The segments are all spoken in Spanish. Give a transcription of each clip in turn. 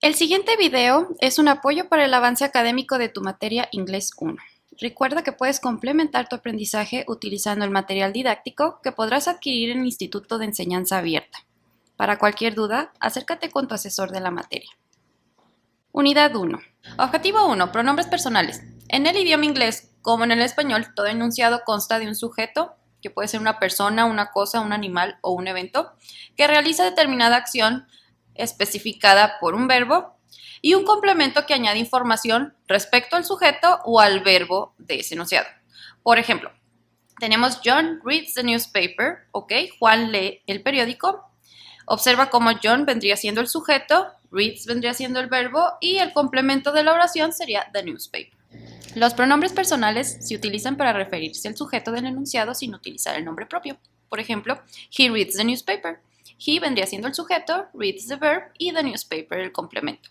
El siguiente video es un apoyo para el avance académico de tu materia Inglés 1. Recuerda que puedes complementar tu aprendizaje utilizando el material didáctico que podrás adquirir en el Instituto de Enseñanza Abierta. Para cualquier duda, acércate con tu asesor de la materia. Unidad 1. Objetivo 1. Pronombres personales. En el idioma inglés, como en el español, todo enunciado consta de un sujeto, que puede ser una persona, una cosa, un animal o un evento, que realiza determinada acción especificada por un verbo, y un complemento que añade información respecto al sujeto o al verbo de ese enunciado. Por ejemplo, tenemos John reads the newspaper, ¿ok? Juan lee el periódico. Observa cómo John vendría siendo el sujeto, reads vendría siendo el verbo y el complemento de la oración sería the newspaper. Los pronombres personales se utilizan para referirse al sujeto del enunciado sin utilizar el nombre propio. Por ejemplo, he reads the newspaper. He vendría siendo el sujeto, reads the verb y the newspaper el complemento.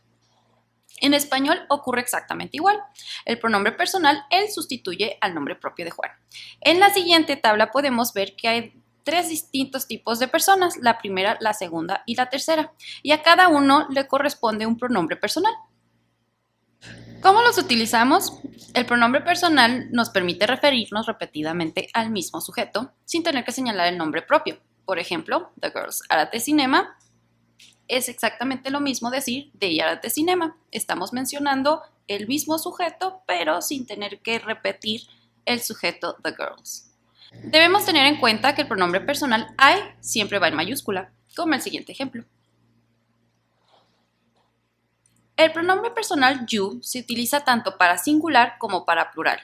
En español ocurre exactamente igual. El pronombre personal, él, sustituye al nombre propio de Juan. En la siguiente tabla podemos ver que hay tres distintos tipos de personas, la primera, la segunda y la tercera, y a cada uno le corresponde un pronombre personal. ¿Cómo los utilizamos? El pronombre personal nos permite referirnos repetidamente al mismo sujeto sin tener que señalar el nombre propio. Por ejemplo, the girls are at the cinema. Es exactamente lo mismo decir they are at the cinema. Estamos mencionando el mismo sujeto, pero sin tener que repetir el sujeto the girls. Debemos tener en cuenta que el pronombre personal I siempre va en mayúscula, como el siguiente ejemplo. El pronombre personal you se utiliza tanto para singular como para plural.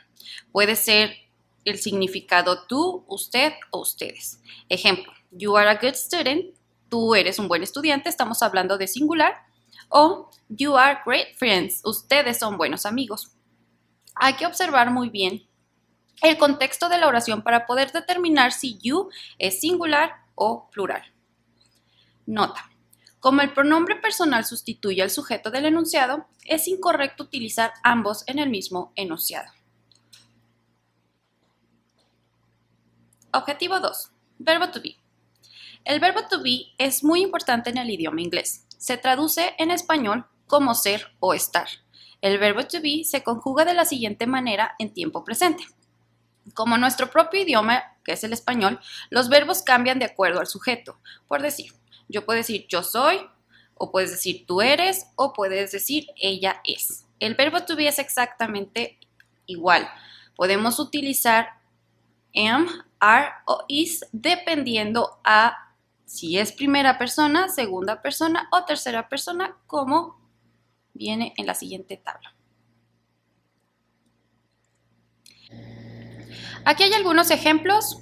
Puede ser el significado tú, usted o ustedes. Ejemplo, you are a good student. Tú eres un buen estudiante, estamos hablando de singular. O you are great friends. Ustedes son buenos amigos. Hay que observar muy bien el contexto de la oración para poder determinar si you es singular o plural. Nota. Como el pronombre personal sustituye al sujeto del enunciado, es incorrecto utilizar ambos en el mismo enunciado. Objetivo 2. Verbo to be. El verbo to be es muy importante en el idioma inglés. Se traduce en español como ser o estar. El verbo to be se conjuga de la siguiente manera en tiempo presente. Como nuestro propio idioma, que es el español, los verbos cambian de acuerdo al sujeto. Por decir, yo puedo decir yo soy, o puedes decir tú eres, o puedes decir ella es. El verbo to be es exactamente igual. Podemos utilizar am, are o is dependiendo a si es primera persona, segunda persona o tercera persona, como viene en la siguiente tabla. Aquí hay algunos ejemplos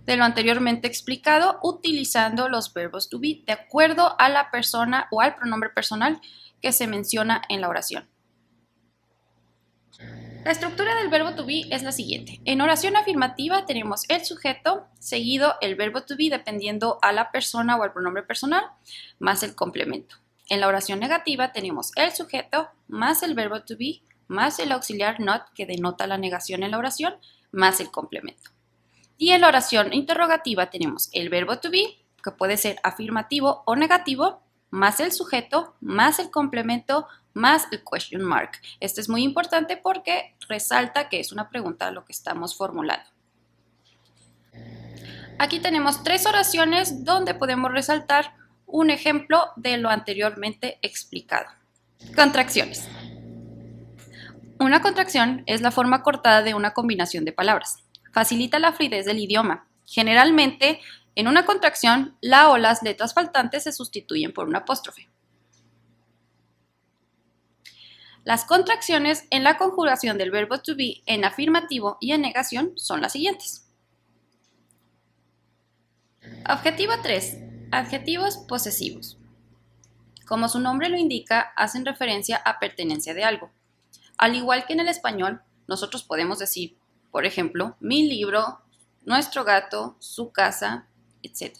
de lo anteriormente explicado utilizando los verbos to be de acuerdo a la persona o al pronombre personal que se menciona en la oración. La estructura del verbo to be es la siguiente. En oración afirmativa tenemos el sujeto seguido el verbo to be dependiendo a la persona o al pronombre personal más el complemento. En la oración negativa tenemos el sujeto más el verbo to be más el auxiliar not que denota la negación en la oración más el complemento. Y en la oración interrogativa tenemos el verbo to be, que puede ser afirmativo o negativo, más el sujeto, más el complemento, más el question mark. Esto es muy importante porque resalta que es una pregunta a lo que estamos formulando. Aquí tenemos tres oraciones donde podemos resaltar un ejemplo de lo anteriormente explicado. Contracciones. Una contracción es la forma cortada de una combinación de palabras. Facilita la fluidez del idioma. Generalmente, en una contracción, la o las letras faltantes se sustituyen por un apóstrofe. Las contracciones en la conjugación del verbo to be en afirmativo y en negación son las siguientes. Objetivo 3. Adjetivos posesivos. Como su nombre lo indica, hacen referencia a pertenencia de algo. Al igual que en el español, nosotros podemos decir, por ejemplo, mi libro, nuestro gato, su casa, etc.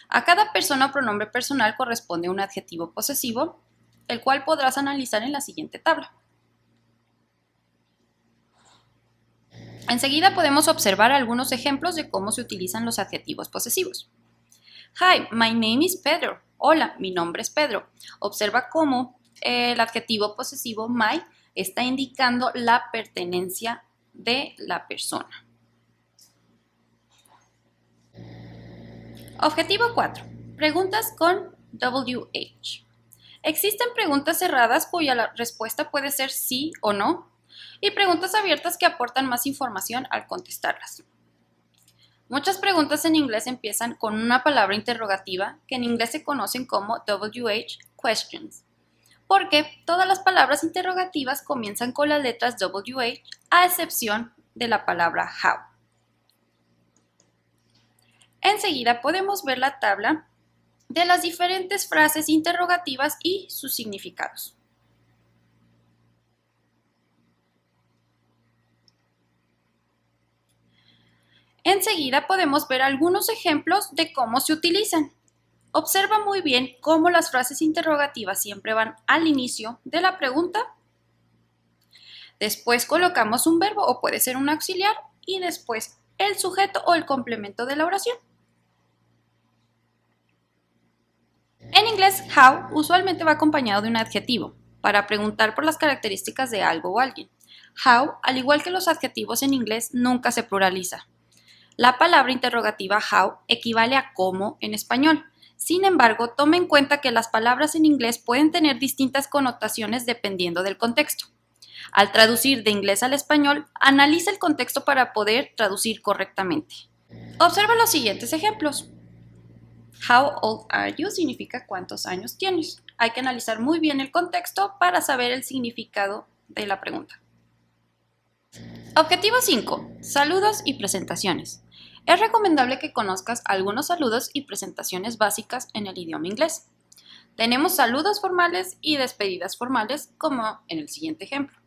A cada persona o pronombre personal corresponde un adjetivo posesivo, el cual podrás analizar en la siguiente tabla. Enseguida podemos observar algunos ejemplos de cómo se utilizan los adjetivos posesivos. Hi, my name is Pedro. Hola, mi nombre es Pedro. Observa cómo el adjetivo posesivo my está indicando la pertenencia de la persona. Objetivo 4. Preguntas con WH. Existen preguntas cerradas cuya respuesta puede ser sí o no, y preguntas abiertas que aportan más información al contestarlas. Muchas preguntas en inglés empiezan con una palabra interrogativa que en inglés se conocen como WH questions, porque todas las palabras interrogativas comienzan con las letras WH a excepción de la palabra how. Enseguida podemos ver la tabla de las diferentes frases interrogativas y sus significados. Enseguida podemos ver algunos ejemplos de cómo se utilizan. Observa muy bien cómo las frases interrogativas siempre van al inicio de la pregunta. Después colocamos un verbo o puede ser un auxiliar y después el sujeto o el complemento de la oración. En inglés, how usualmente va acompañado de un adjetivo para preguntar por las características de algo o alguien. How, al igual que los adjetivos en inglés, nunca se pluraliza. La palabra interrogativa how equivale a cómo en español. Sin embargo, tome en cuenta que las palabras en inglés pueden tener distintas connotaciones dependiendo del contexto. Al traducir de inglés al español, analiza el contexto para poder traducir correctamente. Observa los siguientes ejemplos. How old are you significa cuántos años tienes. Hay que analizar muy bien el contexto para saber el significado de la pregunta. Objetivo 5. Saludos y presentaciones. Es recomendable que conozcas algunos saludos y presentaciones básicas en el idioma inglés. Tenemos saludos formales y despedidas formales, como en el siguiente ejemplo.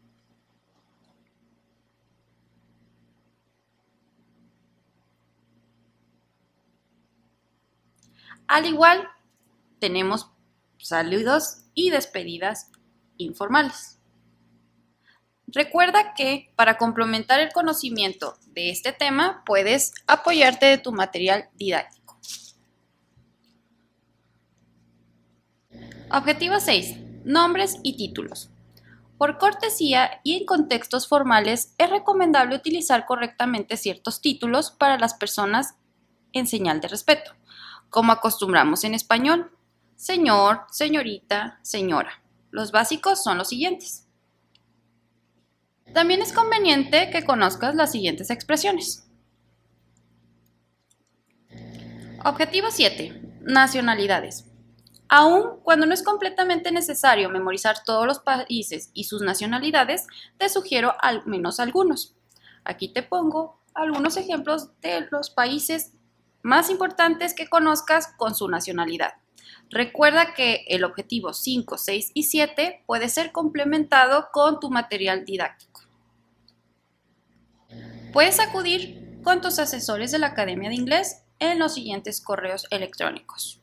Al igual, tenemos saludos y despedidas informales. Recuerda que para complementar el conocimiento de este tema puedes apoyarte de tu material didáctico. Objetivo 6. Nombres y títulos. Por cortesía y en contextos formales es recomendable utilizar correctamente ciertos títulos para las personas en señal de respeto, como acostumbramos en español: señor, señorita, señora. Los básicos son los siguientes. También es conveniente que conozcas las siguientes expresiones. Objetivo 7. Nacionalidades. Aun cuando no es completamente necesario memorizar todos los países y sus nacionalidades, te sugiero al menos algunos. Aquí te pongo algunos ejemplos de los países más importantes que conozcas con su nacionalidad. Recuerda que el objetivo 5, 6 y 7 puede ser complementado con tu material didáctico. Puedes acudir con tus asesores de la Academia de Inglés en los siguientes correos electrónicos.